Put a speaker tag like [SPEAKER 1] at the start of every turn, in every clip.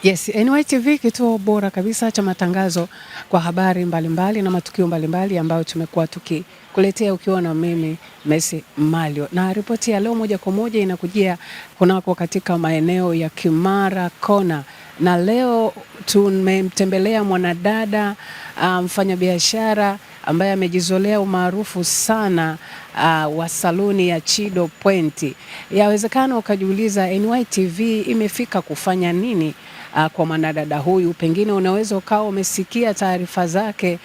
[SPEAKER 1] Yes, NYTV kituo bora kabisa cha matangazo kwa habari mbalimbali na matukio mbalimbali ambayo tumekuwa tukikuletea ukiwa na mimi Messi Malio. Na ripoti ya leo moja kwa moja inakujia kunako katika maeneo ya Kimara Kona. Na leo tumemtembelea mwanadada mfanyabiashara ambaye amejizolea umaarufu sana wa saluni ya Chido Point. Yawezekana ukajiuliza NYTV imefika kufanya nini kwa mwanadada huyu. Pengine unaweza ukawa umesikia taarifa zake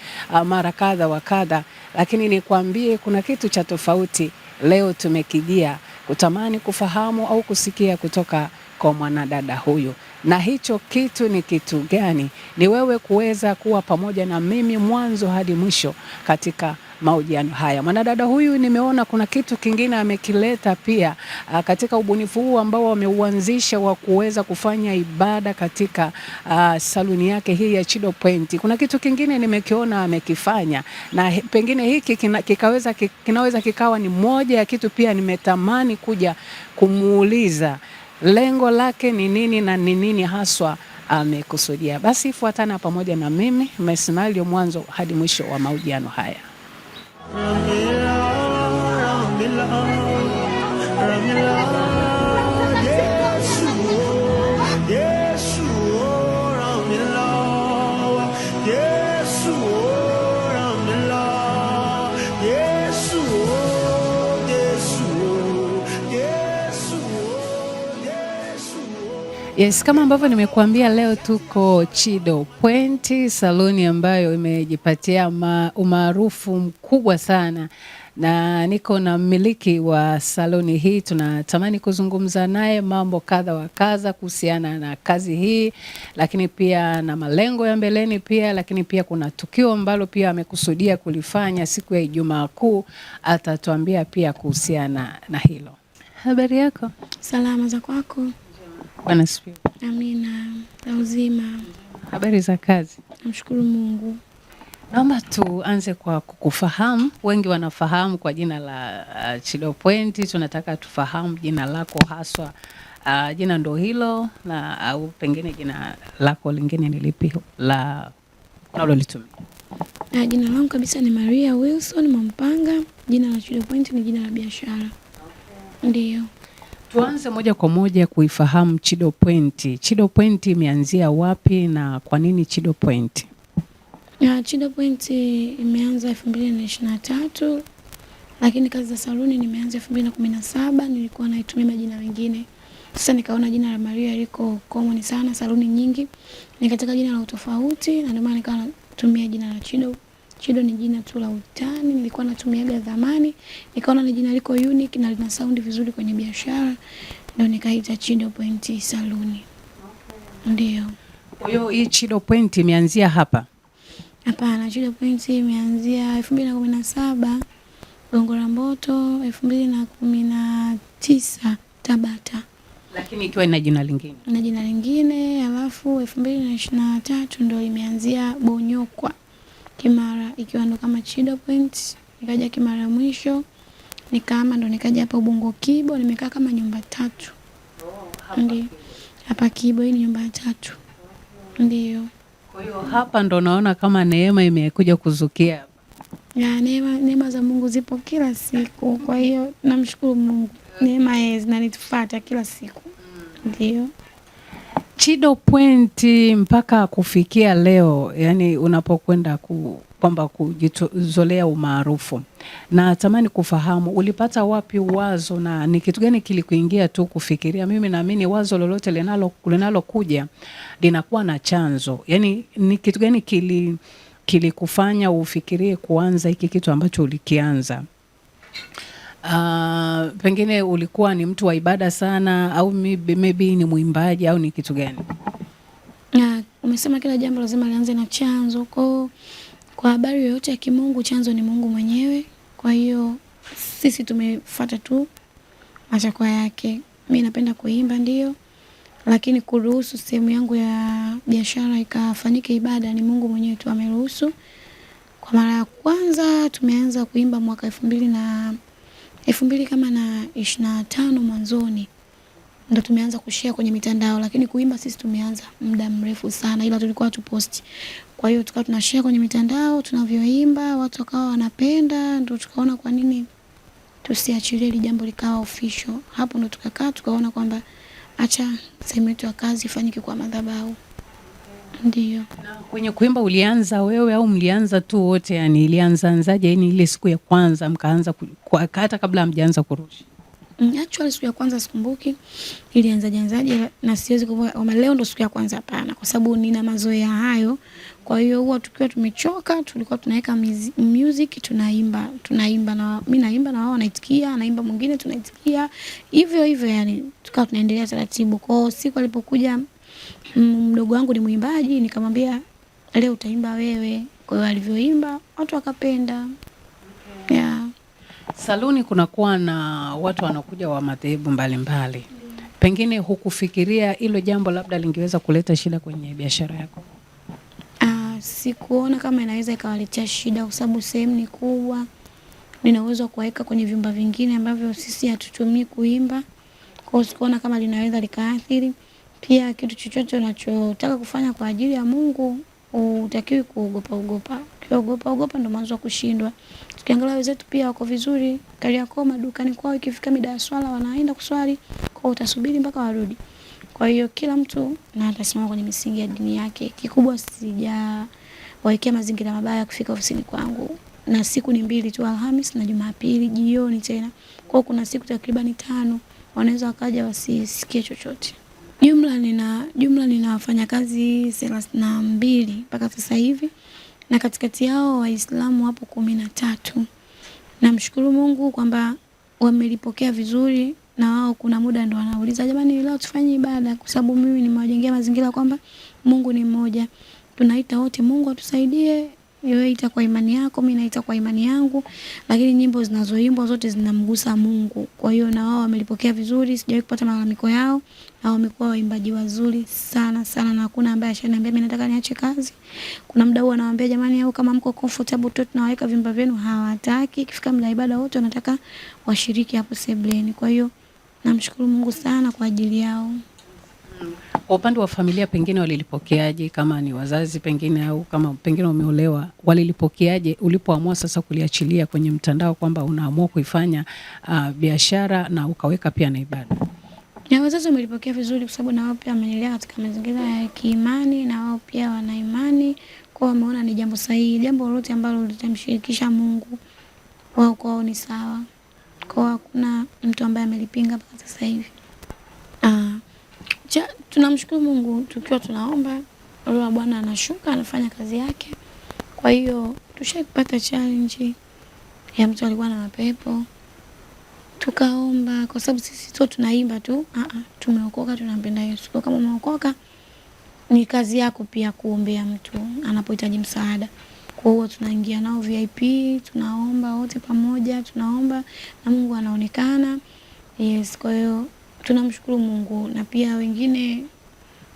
[SPEAKER 1] mara kadha wa kadha, lakini nikwambie kuna kitu cha tofauti leo tumekijia kutamani kufahamu au kusikia kutoka kwa mwanadada huyu. Na hicho kitu ni kitu gani? Ni wewe kuweza kuwa pamoja na mimi mwanzo hadi mwisho katika mahojiano haya. Mwanadada huyu nimeona kuna kitu kingine amekileta pia katika ubunifu huu ambao wameuanzisha wa kuweza kufanya ibada katika saluni yake hii ya Chido Point. Kuna kitu kingine nimekiona amekifanya, na pengine hiki kinaweza kikawa ni moja ya kitu pia nimetamani kuja kumuuliza lengo lake ni nini na ni nini haswa amekusudia. Basi fuatana pamoja na mimi Messi Malio mwanzo hadi mwisho wa mahojiano haya. Yes, kama ambavyo nimekuambia leo tuko Chido Point, saluni ambayo imejipatia umaarufu mkubwa sana, na niko na mmiliki wa saluni hii. Tunatamani kuzungumza naye mambo kadha wa kadha kuhusiana na kazi hii, lakini pia na malengo ya mbeleni pia, lakini pia kuna tukio ambalo pia amekusudia kulifanya siku ya Ijumaa Kuu. Atatuambia pia kuhusiana na hilo. Habari yako?
[SPEAKER 2] Salama, za kwako?
[SPEAKER 1] Bwana sifiwe.
[SPEAKER 2] Amina, za uzima.
[SPEAKER 1] Habari za kazi?
[SPEAKER 2] Namshukuru Mungu.
[SPEAKER 1] Naomba tuanze kwa kukufahamu. Wengi wanafahamu kwa jina la Chido Point. Tunataka tufahamu jina lako haswa. Jina ndo hilo na au pengine jina lako lingine ni lipi la unalolitumia?
[SPEAKER 2] Jina langu kabisa ni Maria Wilson Mwampanga. Jina la Chido Point ni jina la biashara. Ndiyo.
[SPEAKER 1] Tuanze moja kwa moja kuifahamu Chido Point. Chido Point imeanzia wapi na kwa nini Chido Point?
[SPEAKER 2] Chido Point imeanza 2023, lakini kazi za saluni nimeanza 2017. Nilikuwa naitumia majina mengine. Sasa nikaona jina la Maria liko common sana saluni nyingi. Nikataka jina la utofauti na ndio maana nikawa natumia jina la Chido. Chido ni jina tu la utani, nilikuwa natumiaga zamani. Nikaona ni jina liko unique na lina sound vizuri kwenye biashara. Ndio nikaita Chido Point saluni. Ndio.
[SPEAKER 1] Kwa hiyo hii Chido Point imeanzia hapa?
[SPEAKER 2] Hapana, Chido Point imeanzia 2017 Gongo la Mboto, 2019 Tabata.
[SPEAKER 1] Lakini ikiwa ina jina lingine?
[SPEAKER 2] Na jina lingine, alafu 2023 ndio imeanzia Bonyokwa Kimara, ikiwa ndo kama Chido Point. Nikaja Kimara mwisho, ndo nikaja hapa Ubungo Kibo, nimekaa kama nyumba 3. Ndio. Hapa Kibo hii ni nyumba 3. Ndio.
[SPEAKER 1] Kwa hiyo hapa ndo naona kama neema imekuja kuzukia.
[SPEAKER 2] Ya, neema za Mungu zipo kila siku. Kwa hiyo namshukuru Mungu. Neema zinanifuata kila siku. Ndio.
[SPEAKER 1] Chido Point mpaka kufikia leo, yani unapokwenda kwamba kujizolea umaarufu, na tamani kufahamu ulipata wapi wazo na ni kitu gani kilikuingia tu kufikiria? Mimi naamini wazo lolote linalokuja linakuwa na chanzo. Yani ni kitu gani kilikufanya ufikirie kuanza hiki kitu ambacho ulikianza? Pengine ulikuwa ni mtu wa ibada sana au maybe ni muimbaji au ni kitu gani?
[SPEAKER 2] Umesema kila jambo lazima lianze na chanzo. Kwa habari yoyote ya kimungu chanzo ni Mungu mwenyewe. Kwa hiyo sisi tumefuata tu matakwa yake. Mimi napenda kuimba ndio, lakini kuruhusu sehemu yangu ya biashara ikafanyike ibada ni Mungu mwenyewe tu ameruhusu. Kwa mara ya kwanza tumeanza kuimba mwaka 2025 mwanzoni. ndo tumeanza kushare kwenye mitandao, lakini kuimba sisi tumeanza muda mrefu sana, ila tulikuwa tuposti. Kwa hiyo tukawa tunashare kwenye mitandao tunavyoimba, watu wakawa wanapenda, ndo tukaona kwa nini tusiachilie ile jambo likawa official. Hapo ndo tukakaa tukaona kwamba acha sehemu yetu ya kazi ifanyike kwa madhabahu. Ndio.
[SPEAKER 1] Na kwenye kuimba ulianza wewe au mlianza tu wote, yani ilianzaje, yani ile siku ya kwanza mkaanza hata kabla hamjaanza kurusha?
[SPEAKER 2] Actually siku ya kwanza sikumbuki ilianzaje na siwezi kuwa leo ndo siku ya kwanza, hapana, kwa sababu nina mazoea hayo. Kwa hiyo huwa tukiwa tumechoka tulikuwa tunaweka music tunaimba na mimi naimba na wao wanaitikia, anaimba mwingine tunaitikia. Hivyo yani tukawa tunaendelea taratibu. Kwa hiyo siku alipokuja mdogo wangu ni mwimbaji, nikamwambia leo utaimba wewe. Kwa hiyo alivyoimba watu wakapenda. Yeah.
[SPEAKER 1] Saluni kunakuwa na watu wanakuja wa madhehebu mbalimbali. Pengine hukufikiria hilo jambo labda lingeweza kuleta shida kwenye biashara yako?
[SPEAKER 2] Sikuona kama inaweza ikawaletea shida, kwa sababu sehemu ni kubwa. Nina uwezo wa kuweka kwenye vyumba vingine ambavyo sisi hatutumii kuimba. Kwa hiyo sikuona kama linaweza likaathiri. Pia kitu chochote unachotaka kufanya kwa ajili ya Mungu utakiwi kuogopa. Ukiogopa ndo mwanzo wa kushindwa. Tukiangalia wenzetu pia wako vizuri, Kariakoo madukani kwao ikifika mida ya swala wanaenda kuswali, kwa utasubiri mpaka warudi. Kwa hiyo kila mtu na atasimama kwenye misingi ya dini yake. Kikubwa sijawaekea mazingira mabaya kufika ofisini kwangu. Na siku ni 2 tu, Alhamisi na Jumapili jioni tena. Kwa kuna siku takriban 5 wanaweza wakaja wasisikie chochote. Jumla nina wafanyakazi 32 mpaka sasa hivi, na katikati yao Waislamu hapo 13. Namshukuru Mungu kwamba wamelipokea vizuri, na wao kuna muda ndo wanauliza jamani leo tufanye ibada, kwa sababu mimi nimewajengea mazingira kwamba Mungu ni mmoja. Tunaita wote Mungu atusaidie. Wewe ita kwa imani yako, mimi naita kwa imani yangu, lakini nyimbo zinazoimbwa zote zinamgusa Mungu. Kwa hiyo na wao wamelipokea vizuri, sijawahi kupata malalamiko yao, na wamekuwa waimbaji wazuri sana, na hakuna ambaye ashaniambia mimi nataka niache kazi. Kuna muda huwa anawaambia jamani, au kama mko comfortable tu tunaweka vimba vyenu, hawataki. Ikifika muda ibada wote wanataka washiriki hapo sebleni. Kwa hiyo namshukuru Mungu sana kwa ajili yao.
[SPEAKER 1] Kwa upande wa familia pengine walilipokeaje, kama ni wazazi pengine au kama pengine umeolewa, walilipokeaje ulipoamua sasa kuliachilia kwenye mtandao kwamba unaamua kuifanya biashara na ukaweka pia na ibada?
[SPEAKER 2] Na wazazi wamelipokea vizuri, kwa sababu na wao pia wamenilea katika mazingira ya kiimani, na wao pia wana imani. Kwa wameona ni jambo sahihi, jambo lolote ambalo litamshirikisha Mungu wao kwao ni sawa. Kwa hakuna mtu ambaye amelipinga mpaka sasa hivi. Tunamshukuru Mungu tukiwa tunaomba, roho wa Bwana anashuka anafanya kazi yake. Kwa hiyo tushapata challenge ya mtu alikuwa na mapepo. Tukaomba, kwa sababu sisi tu tunaimba tu, tumeokoka, tunampenda Yesu. Kwa kama umeokoka ni kazi yako pia kuombea mtu anapohitaji msaada. Kwa hiyo tunaingia nao VIP, tunaomba wote pamoja, tunaomba na Mungu anaonekana. Yes, kwa hiyo tunamshukuru Mungu. Na pia wengine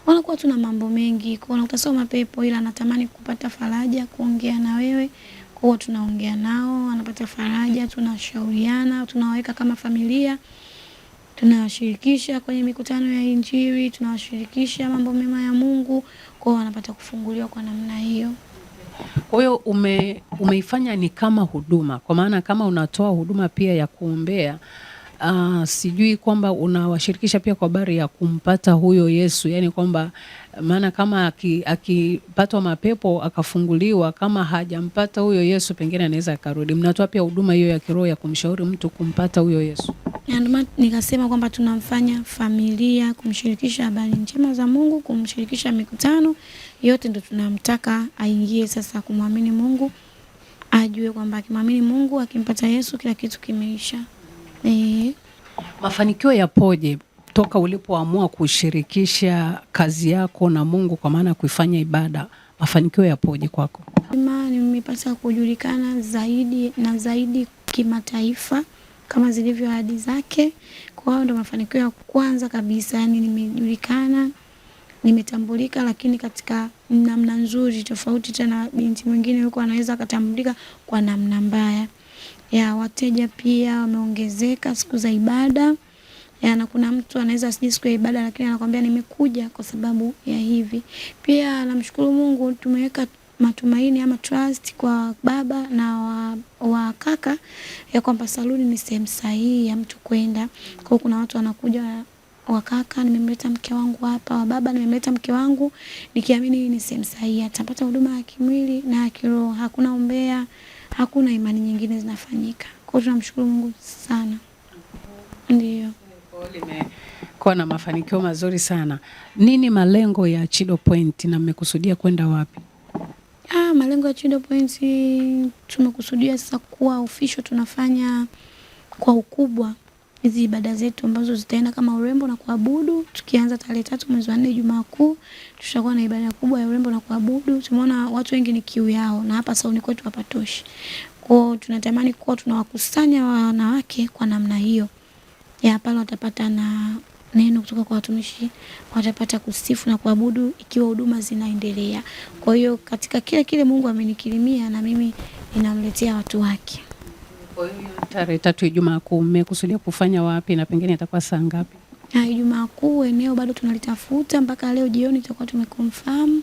[SPEAKER 2] wanakuwa tuna mambo mengi, kwa utasoma pepo ila anatamani kupata faraja, kuongea na wewe. Kwa hiyo tunaongea nao, anapata faraja, tunashauriana, tunawaweka kama familia. Tunawashirikisha kwenye mikutano ya Injili, tunawashirikisha mambo mema ya Mungu, kwa hiyo wanapata kufunguliwa kwa namna hiyo.
[SPEAKER 1] Kwa hiyo umeifanya ni kama huduma, kwa maana kama unatoa huduma pia ya kuombea, sijui kwamba unawashirikisha pia kwa habari ya kumpata huyo Yesu, yani kwamba maana kama akipatwa mapepo akafunguliwa, kama hajampata huyo Yesu pengine anaweza akarudi. Mnatoa pia huduma hiyo ya kiroho ya kumshauri mtu kumpata huyo Yesu?
[SPEAKER 2] Ndio nikasema kwamba tunamfanya familia, kumshirikisha habari njema za Mungu, kumshirikisha mikutano yote, ndio tunamtaka aingie sasa kumwamini Mungu, ajue kwamba akimwamini Mungu, akimpata Yesu, kila kitu kimeisha.
[SPEAKER 1] Mafanikio yapoje toka ulipoamua kushirikisha kazi yako na Mungu kwa maana kuifanya ibada? Mafanikio yapoje kwako?
[SPEAKER 2] Nimepata kujulikana zaidi na zaidi kimataifa kama zilivyo ahadi zake. Kwa hiyo ndo mafanikio ya kwanza kabisa, yani nimejulikana, nimetambulika, lakini katika namna nzuri, tofauti tena binti mwingine yuko anaweza akatambulika kwa namna mbaya. Ya wateja pia wameongezeka siku za ibada. na kuna mtu anaweza asije siku ya ibada lakini anakuambia nimekuja kwa sababu ya hivi. Pia namshukuru Mungu tumeweka matumaini ama trust kwa baba na wa kaka ya kwamba saluni ni sehemu sahihi ya mtu kwenda. Kwa kuna watu wanakuja, wa kaka nimemleta mke wangu hapa, wa baba nimemleta mke wangu, nikiamini hii ni sehemu sahihi, atapata huduma ya kimwili na ya kiroho, hakuna umbea, hakuna imani nyingine zinafanyika. Kwa hiyo tunamshukuru Mungu sana. Ndio.
[SPEAKER 1] Limekuwa na mafanikio mazuri sana. Nini malengo ya Chido Point na mmekusudia kwenda wapi?
[SPEAKER 2] Malengo ya Chido Point tumekusudia sasa kuwa official, tunafanya kwa ukubwa hizi ibada zetu ambazo zitaenda kama urembo na kuabudu. Tukianza tarehe 3 mwezi wa 4 Jumaa Kuu, tutakuwa na ibada kubwa ya urembo na kuabudu. Tumeona watu wengi ni kiu yao na hapa Sauni kwetu hapatoshi. Kwa tunatamani kuwa tunawakusanya wanawake kwa namna hiyo. Ya pale watapata na neno kutoka kwa watumishi, watapata kusifu na kuabudu ikiwa huduma zinaendelea. Kwa hiyo katika kile Mungu amenikirimia na mimi ninamletea watu wake.
[SPEAKER 1] Kwa hiyo tarehe 3 Ijumaa Kuu mmekusudia kufanya wapi na pengine itakuwa saa ngapi?
[SPEAKER 2] Ijumaa Kuu eneo bado tunalitafuta, mpaka leo jioni tutakuwa tumeconfirm.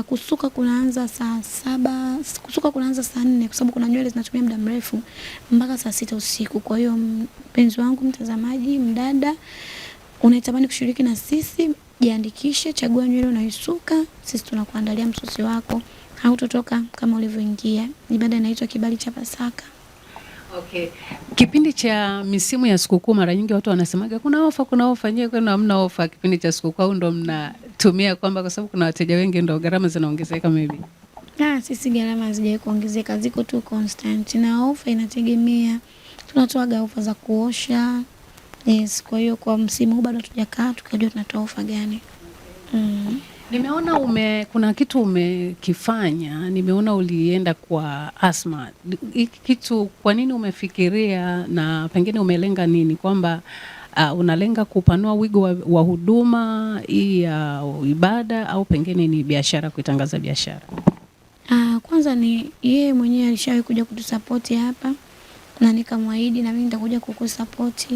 [SPEAKER 2] Kusuka kunaanza saa 7, kusuka kunaanza saa 4 kwa sababu kuna nywele zinatumia muda mrefu, mpaka saa 6 usiku. Kwa hiyo mpenzi wangu mtazamaji, mdada unatamani kushiriki na sisi, jiandikishe, chagua nywele unaisuka, sisi tunakuandalia msusi wako, hautotoka kama ulivyoingia. Ibada inaitwa Kibali cha Pasaka.
[SPEAKER 1] Okay. Kipindi cha misimu ya sikukuu mara nyingi watu wanasemaga kuna ofa, nyewe kwani hamna ofa kipindi cha sikukuu, au ndo mnatumia kwamba kwa sababu kuna wateja wengi ndo gharama zinaongezeka maybe?
[SPEAKER 2] Sisi gharama hazijawahi kuongezeka, ziko tu constant, na ofa inategemea. Tunatoa ofa za kuosha. Yes, kwa hiyo kwa msimu huu bado hatujakaa tukajua tunatoa ofa gani.
[SPEAKER 1] Nimeona kuna kitu umekifanya, nimeona ulienda kwa Asma. Hiki kitu kwa nini umefikiria na pengine umelenga nini, kwamba unalenga kupanua wigo wa huduma hii ya ibada au pengine ni biashara, kuitangaza biashara?
[SPEAKER 2] Kwanza ni yeye mwenyewe alishawahi kuja kutusupport hapa na nikamwahidi na mimi nitakuja kukusupport.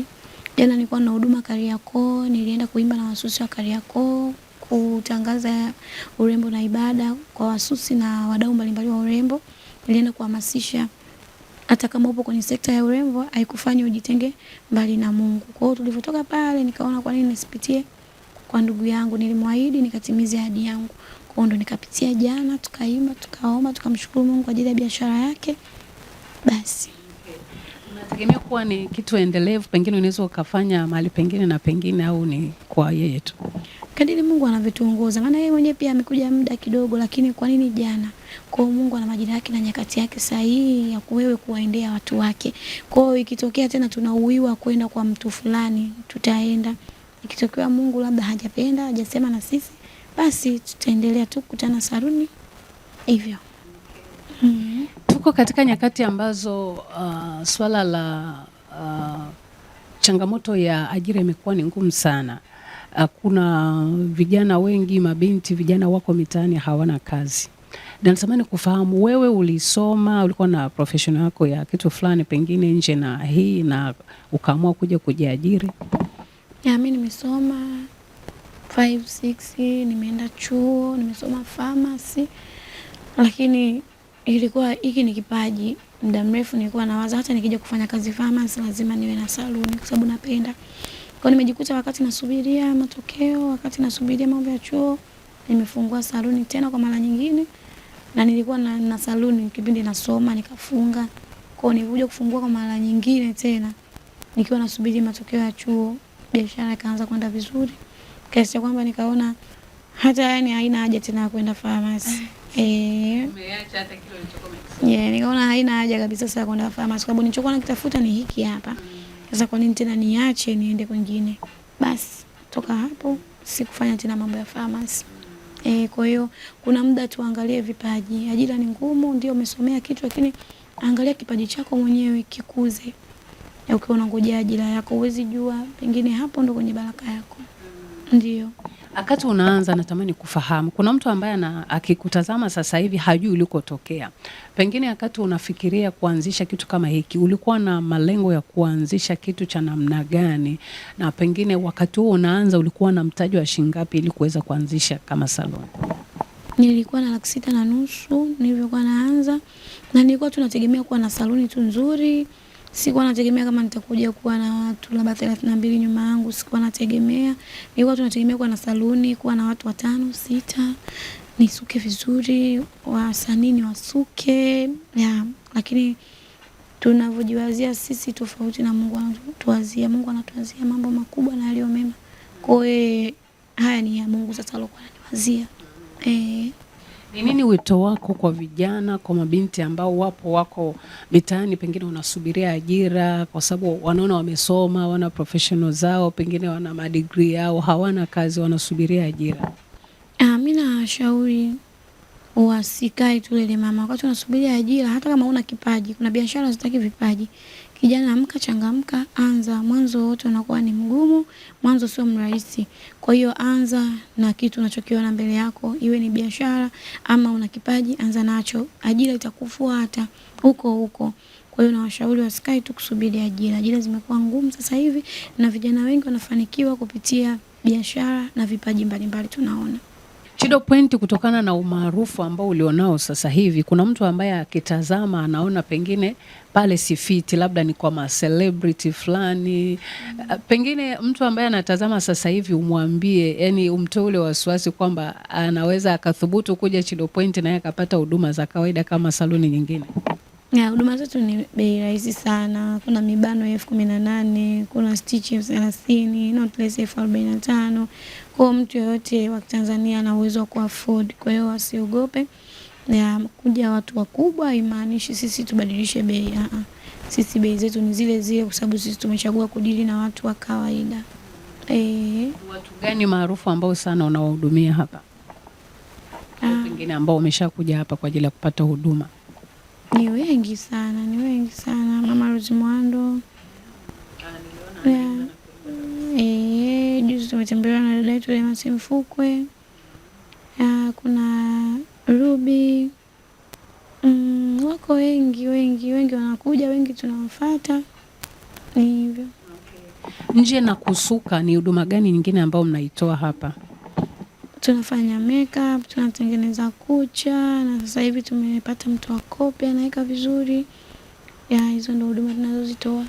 [SPEAKER 2] Jana nilikuwa na huduma Kariakoo, nilienda kuimba na wasusi wa Kariakoo kutangaza urembo na ibada kwa wasusi na wadau mbalimbali wa urembo. Nilienda kuhamasisha hata kama upo kwenye sekta ya urembo haikufanya ujitenge mbali na Mungu. Kwa hiyo tulivyotoka pale nikaona kwa nini nisipitie kwa ndugu yangu, nilimwahidi nikatimize ahadi yangu. Kwa hiyo ndo nikapitia jana, tukaimba, tukaomba, tukamshukuru Mungu kwa ajili ya biashara yake. Basi
[SPEAKER 1] unategemea kuwa ni kitu endelevu, pengine unaweza ukafanya mahali pengine na pengine, au ni kwa yeye tu?
[SPEAKER 2] Kadiri Mungu anavyotuongoza, maana yeye mwenyewe pia amekuja muda kidogo, lakini kwa nini jana? Kwa Mungu ana majira yake na nyakati yake sahihi ya wewe kuwaendea watu wake. Kwa hiyo ikitokea tena tunauiwa kwenda kwa mtu fulani, tutaenda. Ikitokea Mungu labda hajapenda, hajasema na sisi, basi tutaendelea tu kukutana saluni hivyo.
[SPEAKER 1] Tuko katika nyakati ambazo swala la changamoto ya ajira imekuwa ni ngumu sana. Kuna vijana wengi, mabinti vijana wako mitaani hawana kazi. Na natamani kufahamu, wewe ulisoma, ulikuwa na profession yako ya kitu fulani pengine nje na hii, na ukaamua kuja kujiajiri?
[SPEAKER 2] Mimi nimesoma 5-6, nimeenda chuo, nimesoma pharmacy, lakini ilikuwa hiki ni kipaji. Muda mrefu nilikuwa nawaza hata nikija kufanya kazi pharmacy lazima niwe na saluni kwa sababu napenda. Kwa nimejikuta wakati nasubiria matokeo, wakati nasubiria mambo ya chuo, nimefungua saluni tena kwa mara nyingine, na nilikuwa na saluni kipindi nasoma nikafunga. Kwa nilikuja kufungua kwa mara nyingine tena nikiwa nasubiri matokeo ya chuo, biashara ikaanza kwenda vizuri. Kiasi cha kwamba nikaona hata haina haja tena kwenda pharmacy.
[SPEAKER 1] Umeacha hata kile ulichokuwa
[SPEAKER 2] nikaona haina haja kabisa sasa kwenda pharmacy, sababu nilichokuwa nakitafuta ni hiki hapa. Sasa kwa nini tena niache niende kwingine? Basi toka hapo sikufanya tena mambo ya pharmacy. Kwa hiyo kuna muda tuangalie vipaji. Ajira ni ngumu, ndio umesomea kitu, lakini angalia kipaji chako mwenyewe kikuze. Ukiwa unangojea ajira yako huwezi jua, pengine hapo ndo kwenye baraka yako. Ndio.
[SPEAKER 1] Akati unaanza natamani kufahamu, kuna mtu ambaye akikutazama sasa hivi hajui ulikotokea. Pengine akati unafikiria kuanzisha kitu kama hiki, ulikuwa na malengo ya kuanzisha kitu cha namna gani? Na pengine wakati huo unaanza ulikuwa na mtaji wa shilingi ngapi ili kuweza kuanzisha kama salon?
[SPEAKER 2] Nilikuwa na 6,500,000 nilivyokuwa naanza, na nilikuwa tunategemea kuwa na saluni tu nzuri. Sikuwa nategemea kama nitakuja kuwa na watu labda 32 nyuma yangu, sikuwa nategemea. Nilikuwa tunategemea kuwa na saluni, kuwa na watu 5, 6, nisuke vizuri, wasanii wasuke, lakini tunavyojiwazia sisi tofauti na Mungu anatuwazia. Mungu anatuwazia mambo makubwa na yaliyo mema. Kwa hiyo haya ni ya Mungu sasa alikuwa ananiwazia.
[SPEAKER 1] Ni nini wito wako kwa vijana, kwa mabinti ambao wako mitaani, pengine unasubiria ajira kwa sababu wanaona wamesoma, wana professional zao, pengine wana madegree yao, hawana kazi, wanasubiria ajira?
[SPEAKER 2] Mimi nashauri wasikae tu lele mama wakati unasubiria ajira. Hata kama una kipaji, kuna biashara hazitaki vipaji. Kijana, amka, changamka, anza. Mwanzo wote unakuwa ni mgumu, mwanzo sio mrahisi. Kwa hiyo anza na kitu unachokiona mbele yako, iwe ni biashara ama una kipaji, anza nacho. Ajira itakufuata huko huko. Kwa hiyo nawashauri wasikae tu kusubiri ajira. Ajira zimekuwa ngumu sasa hivi na vijana wengi wanafanikiwa kupitia biashara na vipaji mbalimbali tunaona.
[SPEAKER 1] Chido Point, kutokana na umaarufu ambao ulionao sasa hivi, kuna mtu ambaye akitazama anaona pengine pale sifiti, labda ni kwa celebrity fulani. Pengine mtu ambaye anatazama sasa hivi umwambie, yani umtoe ule wasiwasi kwamba anaweza akathubutu kuja Chido Point na yeye akapata huduma za kawaida kama saluni nyingine.
[SPEAKER 2] Huduma zetu ni bei rahisi sana. Kuna mibano 18,000, kuna stitch 30, knotless 45,000. Kwa mtu yoyote wa Tanzania ana uwezo wa kuafford. Kwa hiyo wasiogope. Na kuja watu wakubwa haimaanishi sisi tubadilishe bei. Sisi bei zetu ni zile zile kwa sababu sisi tumechagua kudili na watu wa kawaida.
[SPEAKER 1] Watu gani maarufu ambao sana unawahudumia hapa? Pengine ambao umeshakuja hapa kwa ajili ya kupata huduma?
[SPEAKER 2] Ni wengi sana, ni wengi sana. Mama Rose Mwando. Juzi tumetembelewa na dada yetu Emma Simfukwe. Kuna Ruby. Wako wengi wanakuja, wengi tunawafuata. Ni hivyo.
[SPEAKER 1] Nje na kusuka, ni huduma gani nyingine ambao mnaitoa hapa?
[SPEAKER 2] Tunafanya makeup, tunatengeneza kucha, na sasa hivi tumepata mtu wa kope anaweka vizuri. Hizo ndio huduma tunazozitoa.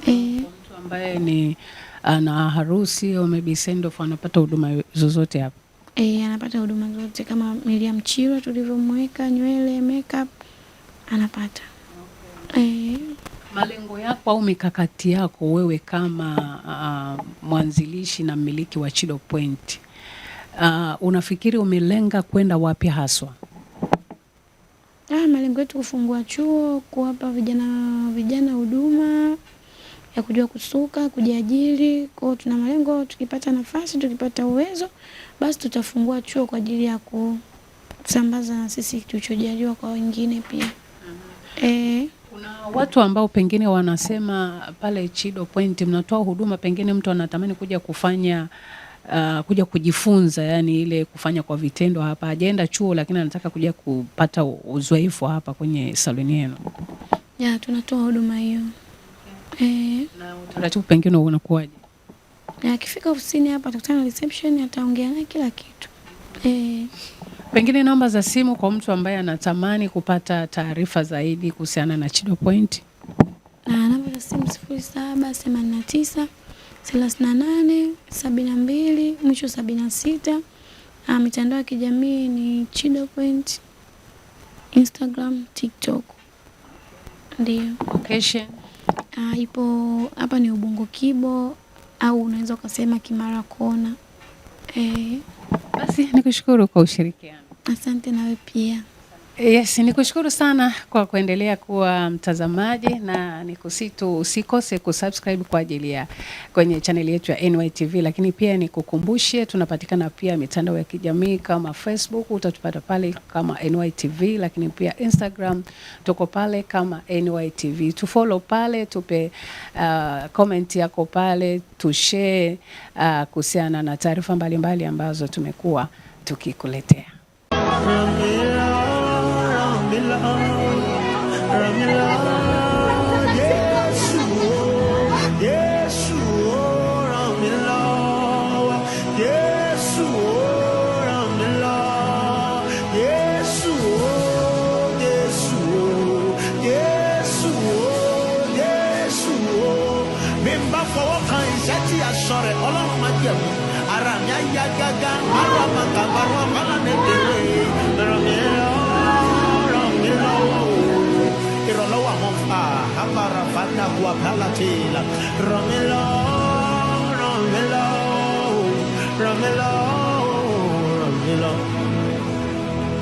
[SPEAKER 1] Mtu ambaye ni ana harusi au maybe send off anapata huduma zozote hapa?
[SPEAKER 2] Anapata huduma zote kama Miriam Chiro tulivyomweka nywele, makeup anapata.
[SPEAKER 1] Malengo yako au mikakati yako wewe kama mwanzilishi na mmiliki wa Chido Point, unafikiri umelenga kwenda wapi haswa?
[SPEAKER 2] Malengo yetu kufungua chuo, kuwapa vijana huduma ya kujua kusuka, kujiajiri. Kwa hiyo tuna malengo, tukipata nafasi, tukipata uwezo, basi tutafungua chuo kwa ajili ya kusambaza na sisi tulichojaliwa kwa wengine pia.
[SPEAKER 1] Kuna watu ambao pengine wanasema pale Chido Point mnatoa huduma, pengine mtu anatamani kuja kufanya kuja kujifunza, yani ile kufanya kwa vitendo hapa. Hajaenda chuo lakini anataka kuja kupata uzoefu hapa kwenye saluni yenu.
[SPEAKER 2] Tunatoa huduma hiyo.
[SPEAKER 1] Na utaratibu pengine unakuwaje?
[SPEAKER 2] Akifika ofisini hapa atakutana na reception, ataongea naye kila kitu.
[SPEAKER 1] Pengine namba za simu kwa mtu ambaye anatamani kupata taarifa zaidi kuhusiana na Chido Point?
[SPEAKER 2] Namba za simu 0789 38 72 mwisho 76. Mitandao ya kijamii ni Chido Point, Instagram, TikTok. Ndio.
[SPEAKER 1] Location?
[SPEAKER 2] Ipo hapa ni Ubungo Kibo au unaweza ukasema Kimara Kona.
[SPEAKER 1] Basi nikushukuru kwa ushirikiano.
[SPEAKER 2] Asante nawe pia.
[SPEAKER 1] Yes, nikushukuru sana kwa kuendelea kuwa mtazamaji na nikusitu usikose kusubscribe kwa ajili ya kwenye channel yetu ya NYTV, lakini pia nikukumbushe tunapatikana pia mitandao ya kijamii kama Facebook, utatupata pale kama NYTV, lakini pia Instagram tuko pale kama NYTV. Tufollow pale, tupe comment yako pale, tushare kuhusiana na taarifa mbalimbali ambazo tumekuwa tukikuletea.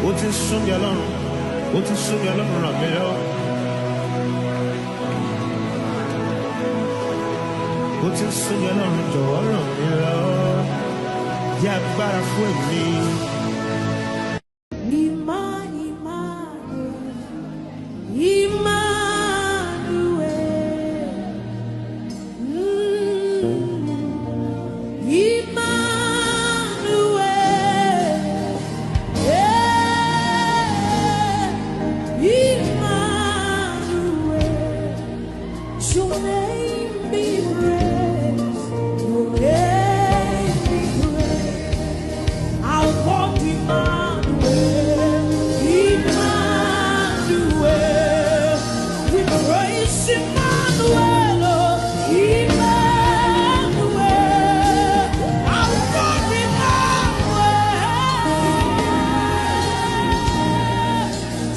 [SPEAKER 3] Ó ti sún mi Ọlọ́run, ó ti sún mi Ọlọ́run, ràn mí lọ́wọ́. Ó ti sún mi Ọlọ́run, jọ̀wọ́ ràn mí lọ́wọ́. Jẹ́ agbára fún èmi.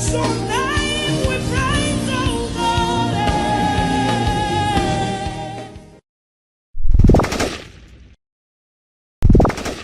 [SPEAKER 4] So